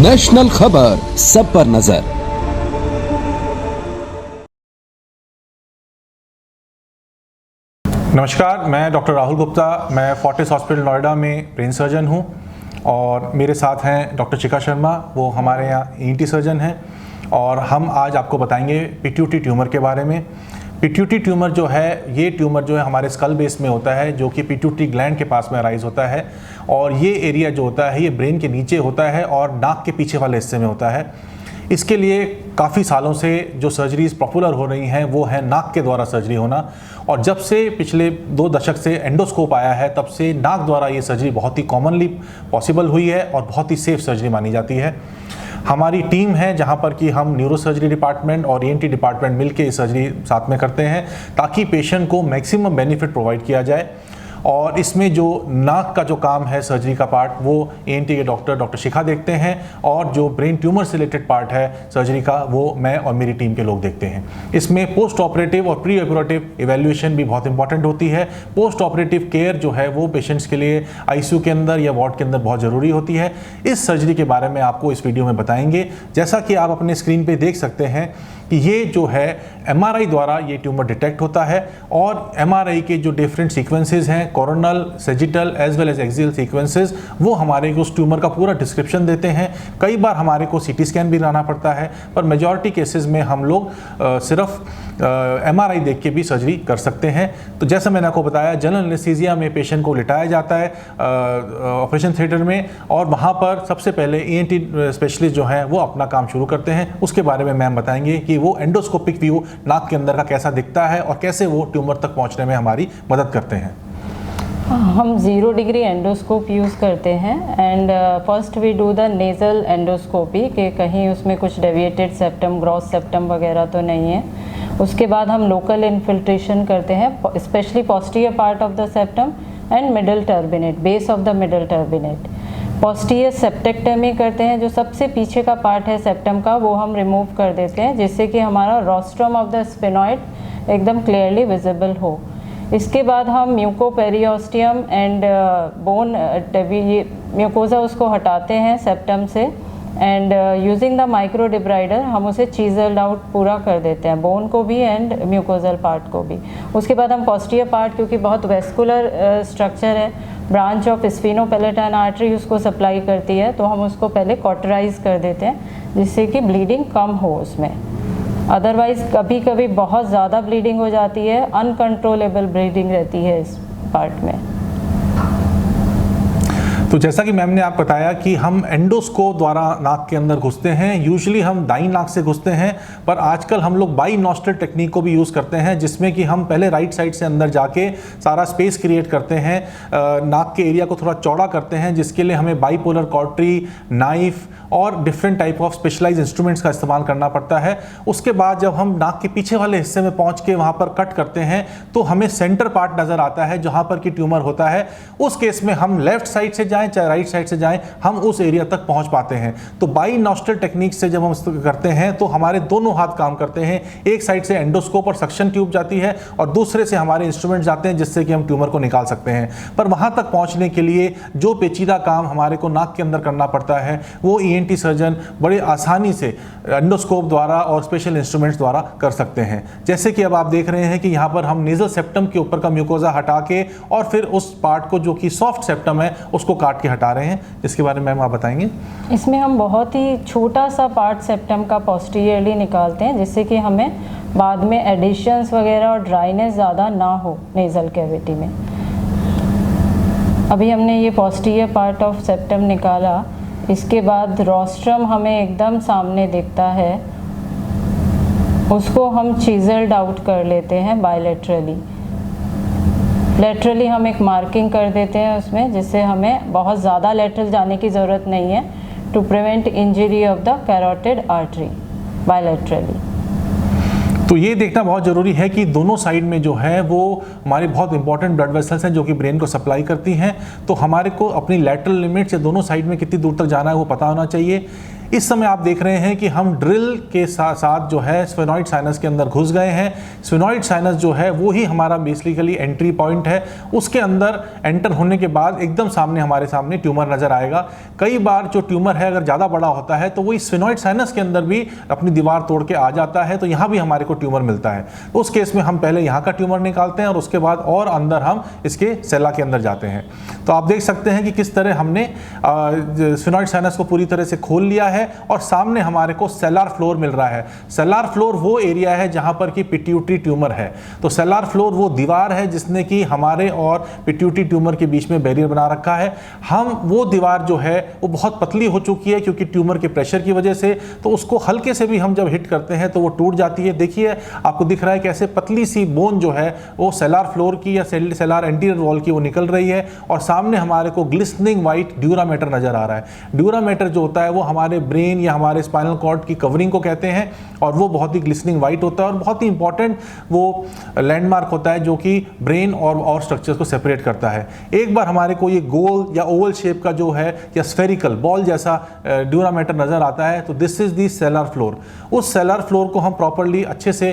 National खबर, सब पर नजर। नमस्कार, मैं डॉक्टर राहुल गुप्ता। मैं फोर्टिस हॉस्पिटल नोएडा में ब्रेन सर्जन हूं और मेरे साथ हैं डॉक्टर शिखा शर्मा, वो हमारे यहाँ ईएनटी सर्जन हैं। और हम आज आपको बताएंगे पिट्यूटरी ट्यूमर के बारे में। पिट्यूटरी ट्यूमर जो है, ये ट्यूमर जो है हमारे स्कल बेस में होता है, जो कि पिट्यूटरी ग्लैंड के पास में अराइज होता है। और ये एरिया जो होता है ये ब्रेन के नीचे होता है और नाक के पीछे वाले हिस्से में होता है। इसके लिए काफ़ी सालों से जो सर्जरीज पॉपुलर हो रही हैं वो है नाक के द्वारा सर्जरी होना। और जब से पिछले 2 दशक से एंडोस्कोप आया है तब से नाक द्वारा ये सर्जरी बहुत ही कॉमनली पॉसिबल हुई है और बहुत ही सेफ सर्जरी मानी जाती है। हमारी टीम है जहां पर कि हम न्यूरो सर्जरी डिपार्टमेंट और ईएनटी डिपार्टमेंट मिलकर ये सर्जरी साथ में करते हैं ताकि पेशेंट को मैक्सिमम बेनिफिट प्रोवाइड किया जाए। और इसमें जो नाक का जो काम है सर्जरी का पार्ट, वो ईएनटी के डॉक्टर शिखा देखते हैं और जो ब्रेन ट्यूमर से रिलेटेड पार्ट है सर्जरी का वो मैं और मेरी टीम के लोग देखते हैं। इसमें पोस्ट ऑपरेटिव और प्री ऑपरेटिव इवैल्यूएशन भी बहुत इंपॉर्टेंट होती है। पोस्ट ऑपरेटिव केयर जो है वो पेशेंट्स के लिए आईसीयू के अंदर या वार्ड के अंदर बहुत ज़रूरी होती है। इस सर्जरी के बारे में आपको इस वीडियो में बताएंगे। जैसा कि आप अपने स्क्रीन पर देख सकते हैं कि ये जो है एमआरआई द्वारा ये ट्यूमर डिटेक्ट होता है और एमआरआई के जो डिफरेंट सीक्वेंसेस हैं, coronal, sagittal as well as axial sequences, वो हमारे को उस ट्यूमर का पूरा डिस्क्रिप्शन देते हैं। कई बार हमारे को सीटी स्कैन भी लाना पड़ता है, पर मेजॉरिटी केसेस में हम लोग सिर्फ एमआरआई देख के भी सर्जरी कर सकते हैं। तो जैसा मैंने आपको बताया, जनरल एनेस्थीसिया में पेशेंट को लिटाया जाता है ऑपरेशन थिएटर में और वहाँ पर सबसे पहले ईएनटी स्पेशलिस्ट जो हैं वो अपना काम शुरू करते हैं। उसके बारे में मैम बताएंगे कि वो एंडोस्कोपिक व्यू नाक के अंदर का कैसा दिखता है और कैसे वो ट्यूमर तक पहुंचने में हमारी मदद करते हैं। हम 0 डिग्री एंडोस्कोप यूज़ करते हैं and first we do the nasal endoscopy कि कहीं उसमें कुछ डेविएटेड सेप्टम, ग्रॉस सेप्टम वगैरह तो नहीं है। उसके बाद हम लोकल इन्फिल्ट्रेशन करते हैं, specially posterior part of the septum and middle turbinate, base of the middle turbinate. Posterior septectomy करते हैं, जो सबसे पीछे का पार्ट है सेप्टम का वो हम रिमूव कर देते हैं जिससे कि हमारा रोस्ट्रम ऑफ द स्फेनॉइड एकदम क्लियरली विजिबल हो। इसके बाद हम म्यूकोपेरियोस्टियम एंड बोन म्यूकोजा उसको हटाते हैं सेप्टम से एंड यूजिंग द माइक्रो डिब्राइडर हम उसे चीजल्ड आउट पूरा कर देते हैं, बोन को भी एंड म्यूकोजल पार्ट को भी। उसके बाद हम पोस्टीरियर पार्ट, क्योंकि बहुत वेस्कुलर स्ट्रक्चर है, ब्रांच ऑफ स्फीनोपेलेटाइन आर्टरी उसको सप्लाई करती है, तो हम उसको पहले कॉटराइज कर देते हैं जिससे कि ब्लीडिंग कम हो उसमें। अदरवाइज़ कभी कभी बहुत ज़्यादा ब्लीडिंग हो जाती है, अनकंट्रोलेबल ब्लीडिंग रहती है इस पार्ट में। तो जैसा कि मैम ने आप बताया कि हम एंडोस्कोप द्वारा नाक के अंदर घुसते हैं, यूजुअली हम दाईं नाक से घुसते हैं, पर आजकल हम लोग बाई नॉस्ट्रल टेक्निक को भी यूज़ करते हैं जिसमें कि हम पहले राइट साइड से अंदर जाके सारा स्पेस क्रिएट करते हैं, नाक के एरिया को थोड़ा चौड़ा करते हैं, जिसके लिए हमें बाईपोलर कॉटरी, नाइफ और different type of specialise instruments का इस्तेमाल करना पड़ता है। उसके बाद जब हम नाक के पीछे वाले हिस्से में पहुँच के वहाँ पर कट करते हैं तो हमें सेंटर पार्ट नज़र आता है जहाँ पर कि ट्यूमर होता है। उस केस में हम लेफ्ट साइड से जाएँ चाहे राइट साइड से जाएं, हम उस एरिया तक पहुंच पाते हैं। तो बाई नॉस्ट्रल टेक्निक से जब हम करते हैं तो हमारे दोनों हाथ काम करते हैं। एक साइड से एंडोस्कोप और सक्शन ट्यूब जाती है और दूसरे से हमारे इंस्ट्रूमेंट जाते हैं जिससे कि हम ट्यूमर को निकाल सकते हैं। पर वहां तक पहुंचने के लिए जो पेचीदा काम हमारे को नाक के अंदर करना पड़ता है वो ईएनटी सर्जन बड़े आसानी से एंडोस्कोप द्वारा और स्पेशल इंस्ट्रूमेंट्स द्वारा कर सकते हैं। जैसे कि अब आप देख रहे हैं कि यहाँ पर हम नेजल सेप्टम के ऊपर का म्यूकोजा हटा के और फिर उस पार्ट को जो कि सॉफ्ट सेप्टम है उसको काट के हटा रहे हैं। इसके बारे में मैम आप बताएंगे। इसमें हम बहुत ही छोटा सा पार्ट सेप्टम का पोस्टीरियरली निकालते हैं जिससे कि हमें बाद में एडिशंस वगैरह और ड्राइनेस ज़्यादा ना हो नेज़ल कैविटी में। अभी हमने ये पोस्टीरियर पार्ट ऑफ सेप्टम निकाला, इसके बाद रोस्ट्रम हमें एकदम सामने दिखता है, उसको हम चीजल्ड आउट कर लेते हैं बायलैटरली। लेटरली हम एक मार्किंग कर देते हैं उसमें, जिससे हमें बहुत ज़्यादा लेटरल जाने की ज़रूरत नहीं है to prevent injury of the carotid artery bilaterally. तो ये देखना बहुत ज़रूरी है कि दोनों साइड में जो है वो हमारी बहुत इंपॉर्टेंट ब्लड वेसल्स हैं जो कि ब्रेन को सप्लाई करती हैं। तो हमारे को अपनी लैटरल लिमिट से दोनों साइड में कितनी दूर तक जाना है वो पता होना चाहिए। इस समय आप देख रहे हैं कि हम ड्रिल के साथ साथ जो है स्फेनॉइड साइनस के अंदर घुस गए हैं। स्फेनॉइड साइनस जो है वो ही हमारा बेसिकली एंट्री पॉइंट है। उसके अंदर एंटर होने के बाद एकदम हमारे सामने ट्यूमर नजर आएगा। कई बार जो ट्यूमर है अगर ज़्यादा बड़ा होता है तो वो इस स्फेनॉइड साइनस के अंदर भी अपनी दीवार तोड़ के आ जाता है, तो यहाँ भी हमारे को ट्यूमर मिलता है। तो उस केस में हम पहले यहाँ का ट्यूमर निकालते हैं और उसके बाद और अंदर हम इसके सेला के अंदर जाते हैं। तो आप देख सकते हैं कि किस तरह हमने स्फेनॉइड साइनस को पूरी तरह से खोल लिया है और सामने हमारे को सेलार फ्लोर मिल रहा है। सेलार फ्लोर वो एरिया है जहां पर कि पिट्यूटरी ट्यूमर है। तो सेलार फ्लोर वो दीवार है जिसने कि हमारे और पिट्यूटरी ट्यूमर के बीच में बैरियर बना रखा है। हम वो दीवार जो है वो बहुत पतली हो चुकी है क्योंकि ट्यूमर के प्रेशर की वजह से, तो उसको हल्के से भी हम जब हिट करते हैं तो वो टूट जाती है। देखिए आपको दिख रहा है कैसे पतली सी बोन जो है वो सेलार फ्लोर की या सेलार एंटीरियर वॉल की वो निकल रही है और सामने हमारे को ग्लिस्टनिंग वाइट ड्यूरामेटर नजर आ रहा है। ड्यूरामेटर जो होता है वो हमारे ब्रेन या हमारे स्पाइनल कॉर्ड की कवरिंग को कहते हैं और वो बहुत ही ग्लिस्टनिंग वाइट होता है और बहुत ही इंपॉर्टेंट वो लैंडमार्क होता है जो कि ब्रेन और स्ट्रक्चर्स को सेपरेट करता है। एक बार हमारे को ये गोल या ओवल शेप का जो है या स्फेरिकल बॉल जैसा ड्यूरामेटर नजर आता है तो this is the seller floor. उस सेलर फ्लोर को हम प्रॉपर्ली अच्छे से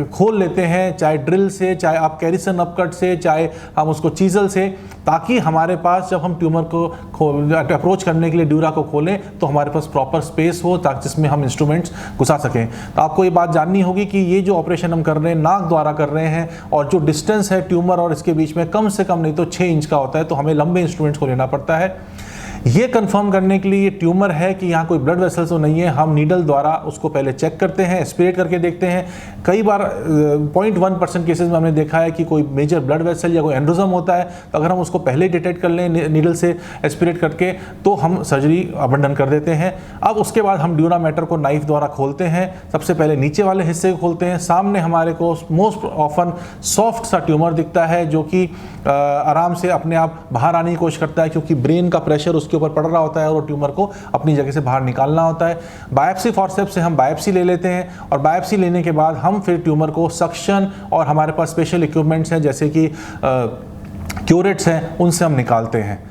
खोल लेते हैं, चाहे ड्रिल से, चाहे आप कैरिसन अपकट से, चाहे हम उसको चीजल से, ताकि हमारे पास जब हम ट्यूमर को अप्रोच करने के लिए ड्यूरा को खोलें तो हमारे पास प्रॉपर स्पेस हो ताकि जिसमें हम इंस्ट्रूमेंट्स घुसा सकें। तो आपको ये बात जाननी होगी कि ये जो ऑपरेशन हम कर रहे हैं नाक द्वारा कर रहे हैं और जो डिस्टेंस है ट्यूमर और इसके बीच में कम से कम नहीं तो 6 इंच का होता है, तो हमें लंबे इंस्ट्रूमेंट्स को लेना पड़ता है। ये कंफर्म करने के लिए ये ट्यूमर है कि यहाँ कोई ब्लड वेसल्स तो नहीं है, हम नीडल द्वारा उसको पहले चेक करते हैं, एस्पिरेट करके देखते हैं। कई बार 0.1% केसेस में हमने देखा है कि कोई मेजर ब्लड वेसल या कोई एंड्रोजम होता है, तो अगर हम उसको पहले डिटेक्ट कर लें नीडल से एस्पिरेट करके तो हम सर्जरी अबंडन कर देते हैं। अब उसके बाद हम ड्यूरामेटर को नाइफ द्वारा खोलते हैं। सबसे पहले नीचे वाले हिस्से को खोलते हैं। सामने हमारे को मोस्ट ऑफन सॉफ्ट सा ट्यूमर दिखता है जो कि आराम से अपने आप बाहर आने की कोशिश करता है क्योंकि ब्रेन का प्रेशर उसके ऊपर पड़ रहा होता है और वो ट्यूमर को अपनी जगह से बाहर निकालना होता है। बायोप्सी फॉरसेप्स से हम बायोप्सी ले लेते हैं और बायोप्सी लेने के बाद हम फिर ट्यूमर को सक्शन और हमारे पास स्पेशल इक्विपमेंट्स हैं जैसे कि क्यूरेट्स हैं, उनसे हम निकालते हैं।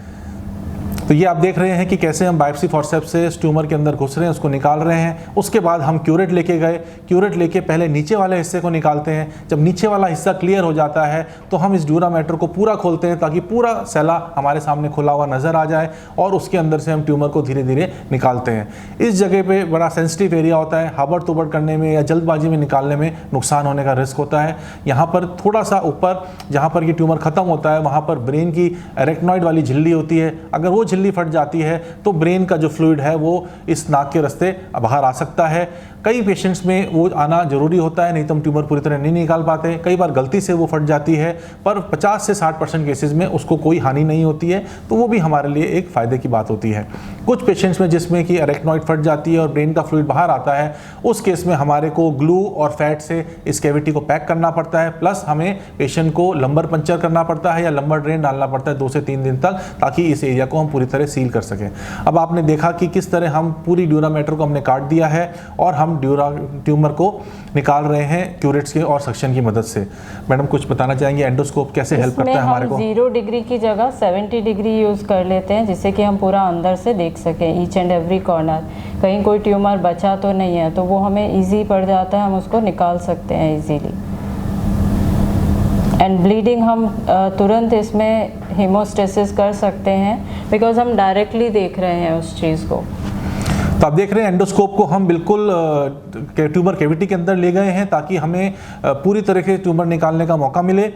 तो ये आप देख रहे हैं कि कैसे हम बायोप्सी फॉरसेप्स से इस ट्यूमर के अंदर घुस रहे हैं, उसको निकाल रहे हैं। उसके बाद हम क्यूरेट लेके गए, क्यूरेट लेके पहले नीचे वाले हिस्से को निकालते हैं। जब नीचे वाला हिस्सा क्लियर हो जाता है तो हम इस ड्यूरामेटर को पूरा खोलते हैं ताकि पूरा सेला हमारे सामने खुला हुआ नजर आ जाए और उसके अंदर से हम ट्यूमर को धीरे धीरे निकालते हैं। इस जगह पे बड़ा सेंसिटिव एरिया होता है, हबड़ तुबड़ करने में या जल्दबाजी में निकालने में नुकसान होने का रिस्क होता है। यहाँ पर थोड़ा सा ऊपर जहाँ पर ये ट्यूमर खत्म होता है वहाँ पर ब्रेन की एरेक्नॉइड वाली झिल्ली होती है। अगर वो झिल्ली फट जाती है तो ब्रेन का जो फ्लूइड है वो इस नाक के रास्ते बाहर आ सकता है। कई पेशेंट्स में वो आना जरूरी होता है, नहीं तो हम ट्यूमर पूरी तरह नहीं निकाल पाते। कई बार गलती से वो फट जाती है, पर 50 से 60% केसेस में उसको कोई हानि नहीं होती है, तो वो भी हमारे लिए एक फ़ायदे की बात होती है। कुछ पेशेंट्स में जिसमें कि एरेक्नॉइड फट जाती है और ब्रेन का फ्लूइड बाहर आता है, उस केस में हमारे को ग्लू और फैट से इस कैविटी को पैक करना पड़ता है, प्लस हमें पेशेंट को लंबर पंचर करना पड़ता है या लंबर ड्रेन डालना पड़ता है 2 से 3 दिन तक, ताकि इस एरिया को हम पूरी तरह सील कर सकें। अब आपने देखा कि किस तरह हम पूरी ड्यूरामेटर को हमने काट दिया है और हम ट्यूमर को निकाल रहे हैं क्यूरेट्स के और सक्शन की मदद से। मैडम कुछ बताना चाहेंगे एंडोस्कोप कैसे हेल्प करता है हमारे को? 0 डिग्री की जगह 70 डिग्री यूज़ कर लेते हैं जिससे कि हम पूरा अंदर से देख सकें ईच एंड एवरी कॉर्नर। कहीं कोई ट्यूमर बचा तो नहीं है, तो वो हमें ईजी पड़ जाता है, हम उसको निकाल सकते हैं ईजीली। एंड ब्लीडिंग हम तुरंत इसमें हीमोस्टेसिस कर सकते हैं बिकॉज हम डायरेक्टली देख रहे हैं उस चीज़ को। तो आप देख रहे हैं एंडोस्कोप को हम बिल्कुल ट्यूमर कैविटी के अंदर ले गए हैं ताकि हमें पूरी तरह से ट्यूमर निकालने का मौका मिले।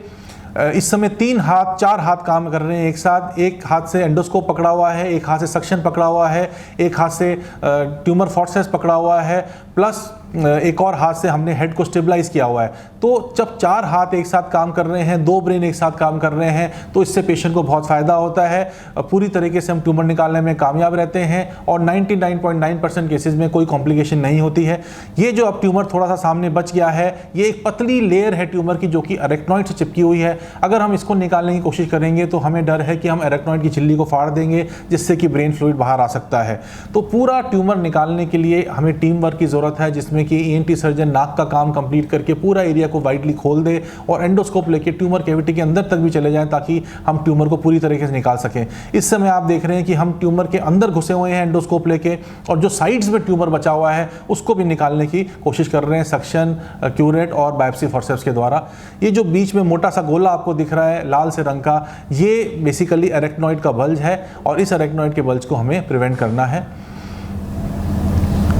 इस समय 4 हाथ काम कर रहे हैं एक साथ। एक हाथ से एंडोस्कोप पकड़ा हुआ है, एक हाथ से सक्शन पकड़ा हुआ है, एक हाथ से ट्यूमर फॉर्सेस पकड़ा हुआ है, प्लस एक और हाथ से हमने हेड को स्टेबलाइज किया हुआ है। तो जब 4 हाथ एक साथ काम कर रहे हैं, 2 ब्रेन एक साथ काम कर रहे हैं, तो इससे पेशेंट को बहुत फ़ायदा होता है। पूरी तरीके से हम ट्यूमर निकालने में कामयाब रहते हैं और 99.9% केसेस में कोई कॉम्प्लिकेशन नहीं होती है। ये जो अब ट्यूमर थोड़ा सा सामने बच गया है, ये एक पतली लेयर है ट्यूमर की जो कि एरेक्नॉइड से चिपकी हुई है। अगर हम इसको निकालने की कोशिश करेंगे तो हमें डर है कि हम एरेक्नॉइड की झिल्ली को फाड़ देंगे जिससे कि ब्रेन फ्लूइड बाहर आ सकता है। तो पूरा ट्यूमर निकालने के लिए हमें टीम वर्क की ज़रूरत है, जिसमें हैं कि ENT सर्जन नाक का काम कंप्लीट करके पूरा एरिया को वाइडली खोल दे और एंडोस्कोप लेके ट्यूमर कैविटी के अंदर तक भी चले जाएं ताकि हम ट्यूमर को पूरी तरीके से निकाल सकें। इस समय आप देख रहे हैं कि हम ट्यूमर के अंदर घुसे हुए हैं एंडोस्कोप लेके, और जो साइड्स में ट्यूमर बचा हुआ है उसको भी निकालने की कोशिश कर रहे हैं सक्शन, क्यूरेट और बायोप्सी फॉरसेप्स के द्वारा। ये जो बीच में मोटा सा गोला आपको दिख रहा है लाल से रंग का, ये बेसिकली एरेक्नॉइड का बल्ज है और इस एरेक्नॉइड के बल्ज को हमें प्रिवेंट करना है।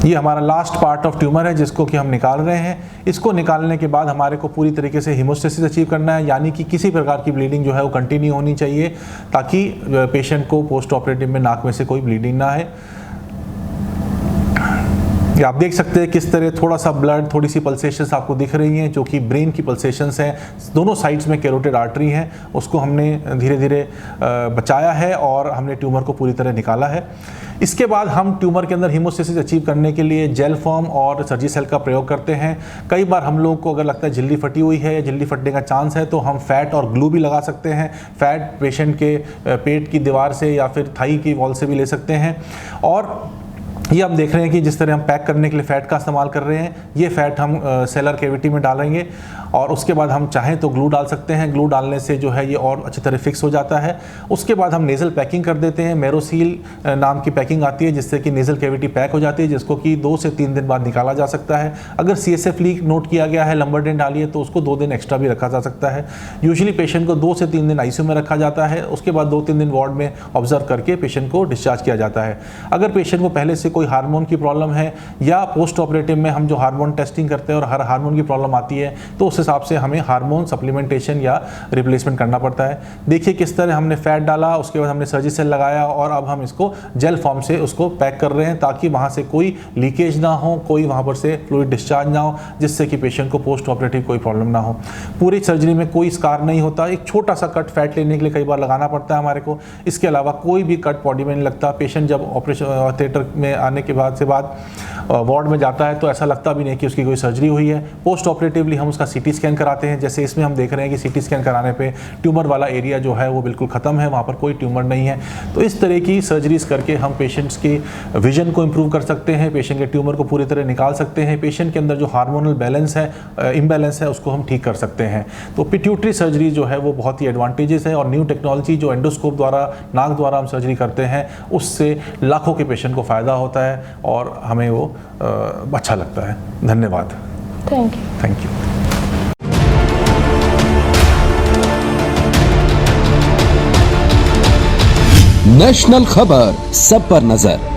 ये हमारा लास्ट पार्ट ऑफ ट्यूमर है जिसको कि हम निकाल रहे हैं। इसको निकालने के बाद हमारे को पूरी तरीके से हीमोस्टेसिस अचीव करना है, यानी कि किसी प्रकार की ब्लीडिंग जो है वो कंटिन्यू होनी चाहिए ताकि पेशेंट को पोस्ट ऑपरेटिव में नाक में से कोई ब्लीडिंग ना आए। ये आप देख सकते हैं किस तरह थोड़ा सा ब्लड, थोड़ी सी पल्सेशंस आपको दिख रही हैं जो कि ब्रेन की पल्सेशंस हैं। दोनों साइड्स में कैरोटिड आर्टरी हैं, उसको हमने धीरे धीरे बचाया है और हमने ट्यूमर को पूरी तरह निकाला है। इसके बाद हम ट्यूमर के अंदर हीमोस्टेसिस अचीव करने के लिए जेल फॉर्म और सर्जिसेल का प्रयोग करते हैं। कई बार हम लोग को अगर लगता है झिल्ली फटी हुई है या झिल्ली फटने का चांस है तो हम फैट और ग्लू भी लगा सकते हैं। फैट पेशेंट के पेट की दीवार से या फिर थाई की वॉल से भी ले सकते हैं। और ये हम देख रहे हैं कि जिस तरह हम पैक करने के लिए फ़ैट का इस्तेमाल कर रहे हैं, ये फ़ैट हम सेलर कैविटी में डालेंगे और उसके बाद हम चाहें तो ग्लू डाल सकते हैं। ग्लू डालने से जो है ये और अच्छी तरह फिक्स हो जाता है। उसके बाद हम नेज़ल पैकिंग कर देते हैं। मेरोसील नाम की पैकिंग आती है जिससे कि नेज़ल कैविटी पैक हो जाती है, जिसको कि 2 से 3 दिन बाद निकाला जा सकता है। अगर CSF लीक नोट किया गया है, लंबरडेंट डाली है, तो उसको 2 दिन एक्स्ट्रा भी रखा जा सकता है। यूजुअली पेशेंट को 2 से 3 दिन ICU में रखा जाता है, उसके बाद 2-3 दिन वार्ड में ऑब्जर्व करके पेशेंट को डिस्चार्ज किया जाता है। अगर पेशेंट को पहले से कोई हार्मोन की प्रॉब्लम है या पोस्ट ऑपरेटिव में हम जो हार्मोन टेस्टिंग करते हैं और हर हार्मोन की प्रॉब्लम आती है तो उस हिसाब से हमें हार्मोन सप्लीमेंटेशन या रिप्लेसमेंट करना पड़ता है। देखिए किस तरह हमने फैट डाला, उसके बाद हमने सर्जिसेल लगाया और अब हम इसको जेल फॉर्म से उसको पैक कर रहे हैं ताकि वहाँ से कोई लीकेज ना हो, कोई वहाँ पर से फ्लूइड डिस्चार्ज ना हो, जिससे कि पेशेंट को पोस्ट ऑपरेटिव कोई प्रॉब्लम ना हो। पूरी सर्जरी में कोई स्कार नहीं होता। एक छोटा सा कट फैट लेने के लिए कई बार लगाना पड़ता है हमारे को। इसके अलावा कोई भी कट बॉडी में नहीं लगता। पेशेंट जब ऑपरेशन थिएटर में आने के बाद वार्ड में जाता है तो ऐसा लगता भी नहीं कि उसकी कोई सर्जरी हुई है। पोस्ट ऑपरेटिवली हम उसका CT स्कैन कराते हैं। जैसे इसमें हम देख रहे हैं कि CT स्कैन कराने पे ट्यूमर वाला एरिया जो है वो बिल्कुल ख़त्म है, वहाँ पर कोई ट्यूमर नहीं है। तो इस तरह की सर्जरीज करके हम पेशेंट्स की विजन को इम्प्रूव कर सकते हैं, पेशेंट के ट्यूमर को पूरी तरह निकाल सकते हैं, पेशेंट के अंदर जो हार्मोनल बैलेंस है, इम्बैलेंस है, उसको हम ठीक कर सकते हैं। तो पिट्यूटरी सर्जरी जो है वो बहुत ही एडवांटेजेस है और न्यू टेक्नोलॉजी जो एंडोस्कोप द्वारा, नाक द्वारा हम सर्जरी करते हैं, उससे लाखों के पेशेंट को फ़ायदा होता है और हमें वो अच्छा लगता है। धन्यवाद। Thank you. नेशनल खबर, सब पर नजर।